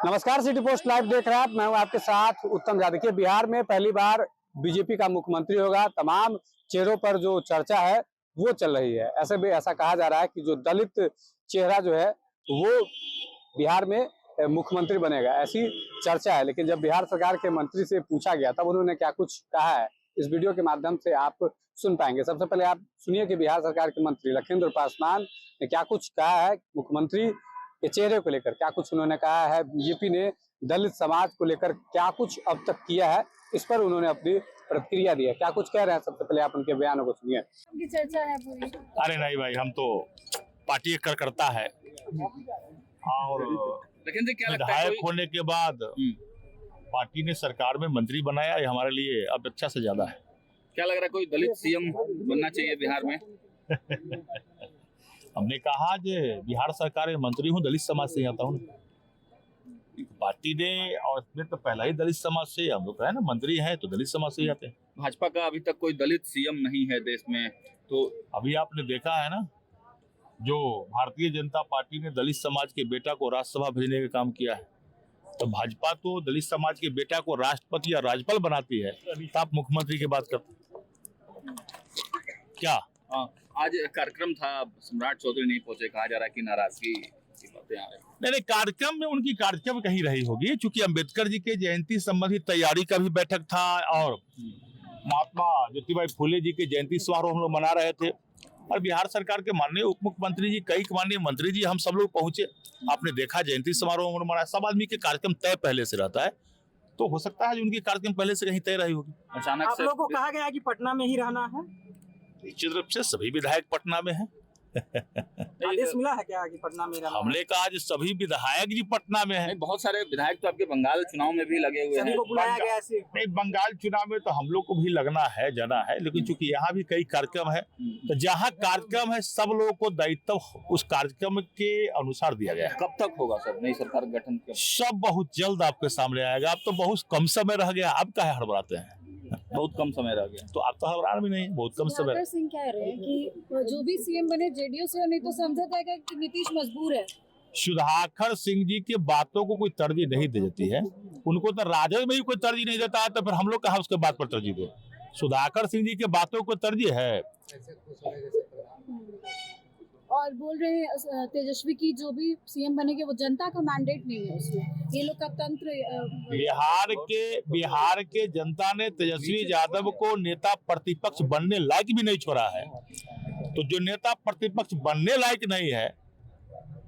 नमस्कार, city post live देख रहे हैं आप। मैं हूं आपके साथ उत्तम यादव। देखिए, बिहार में पहली बार बीजेपी का मुख्यमंत्री होगा। तमाम चेहरों पर जो चर्चा है वो चल रही है। ऐसा कहा जा रहा है कि जो दलित चेहरा जो है वो बिहार में मुख्यमंत्री बनेगा, ऐसी चर्चा है। लेकिन जब बिहार सरकार के मंत्री से पूछा गया तब उन्होंने क्या कुछ कहा है, इस वीडियो के माध्यम से आप सुन पाएंगे। सबसे पहले आप सुनिए कि बिहार सरकार के मंत्री लखिंद्र पासवान ने क्या कुछ कहा है मुख्यमंत्री के चेहरे को लेकर, क्या कुछ उन्होंने कहा है। बीजेपी ने दलित समाज को लेकर क्या कुछ अब तक किया है, इस पर उन्होंने अपनी प्रतिक्रिया दी है। क्या कुछ कह रहे हैं, सबसे पहले आप उनके बयानों को सुनिए। की चर्चा है पूरी। अरे नहीं भाई, हम तो पार्टी एक करता है और लेकिन क्या लगता है विधायक होने के बाद पार्टी ने सरकार में मंत्री बनाया, ये हमारे लिए अब अच्छा से ज्यादा है। क्या लग रहा है कोई दलित सीएम बनना चाहिए बिहार में? हमने कहा कि बिहार सरकार में मंत्री हूँ, दलित समाज से ही आता हूँ। पार्टी ने और इसमें तो पहला ही दलित समाज से हम लोग है ना, मंत्री हैं तो दलित समाज से ही आते हैं। भाजपा का अभी तक कोई दलित सीएम नहीं है देश में, तो अभी आपने देखा है ना, जो भारतीय जनता पार्टी ने दलित समाज के बेटा को राज्यसभा भेजने का काम किया है, तो भाजपा तो दलित समाज के बेटा को राष्ट्रपति या राज्यपाल बनाती है, तो आप मुख्यमंत्री की बात करते क्या? आज कार्यक्रम था, सम्राट चौधरी नहीं पहुंचे, कहा जा रहा है कि नाराजगी की बातें आ रही। नहीं, कार्यक्रम में उनकी कार्यक्रम कहीं रही होगी, क्योंकि अंबेडकर जी के जयंती संबंधी तैयारी का भी बैठक था और महात्मा ज्योतिबा फुले जी के जयंती समारोह हम लोग मना रहे थे। और बिहार सरकार के माननीय उप मुख्यमंत्री जी, कई माननीय मंत्री जी, हम सब लोग पहुंचे। आपने देखा जयंती समारोह में मनाया। सब आदमी के कार्यक्रम तय पहले से रहता है, तो हो सकता है उनकी कार्यक्रम पहले से कहीं तय रही होगी। अचानक आप लोगों को कहा गया कि पटना में ही रहना है? निश्चित रूप से सभी विधायक पटना में हैं। आदेश मिला है क्या कि पटना में रहना? हमने कहा आज सभी विधायक जी पटना में हैं। बहुत सारे विधायक तो आपके बंगाल चुनाव में भी लगे हुए सभी हैं। को बुलाया गया ऐसे? नहीं, बंगाल चुनाव में तो हम लोग को भी लगना है, जाना है, लेकिन चूंकि यहाँ भी कई कार्यक्रम है, तो जहाँ कार्यक्रम है सब लोगों को दायित्व उस कार्यक्रम के अनुसार दिया गया है। कब तक होगा सर नई सरकार गठन? सब बहुत जल्द आपके सामने आएगा। अब तो बहुत कम समय रह गया, अब काहे हड़बड़ाते हैं? बहुत कम समय रह गया, तो आप तो हड़बड़ा भी नहीं, बहुत कम समय। सुधाकर सिंह कह रहे हैं कि जो भी सीएम बने जेडीयू से, नहीं तो समझा जाएगा कि नीतीश मजबूर है। सुधाकर सिंह जी की बातों को कोई तरजीह नहीं देती है। उनको तो राजद में ही कोई तरजीह नहीं देता है, तो फिर हम लोग कहाँ उसके बात पर तरजीह दे? सुधाकर सिंह जी की बातों को तरजीह है। और बोल रहे हैं तेजस्वी की जो भी सीएम बनेंगे वो जनता का मैंडेट नहीं है उसमें, ये लोग का तंत्र। बिहार के जनता ने तेजस्वी यादव को नेता प्रतिपक्ष बनने लायक भी नहीं छोड़ा है। तो जो नेता प्रतिपक्ष बनने लायक नहीं है,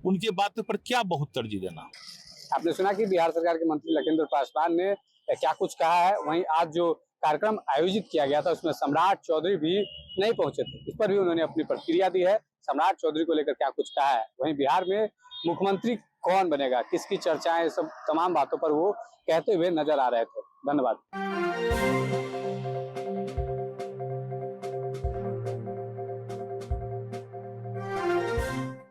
उनकी बातों पर क्या बहुत तरजीह देना? आपने सुना कि बिहार सरकार के मंत्री लखिंद्र पासवान ने क्या कुछ कहा है। वहीं आज जो कार्यक्रम आयोजित किया गया था उसमें सम्राट चौधरी भी नहीं पहुंचे थे, इस पर भी उन्होंने अपनी प्रतिक्रिया दी है। सम्राट चौधरी को लेकर क्या कुछ कहा है। वहीं बिहार में मुख्यमंत्री कौन बनेगा, किसकी चर्चाएं, सब तमाम बातों पर वो कहते हुए नजर आ रहे थे। धन्यवाद।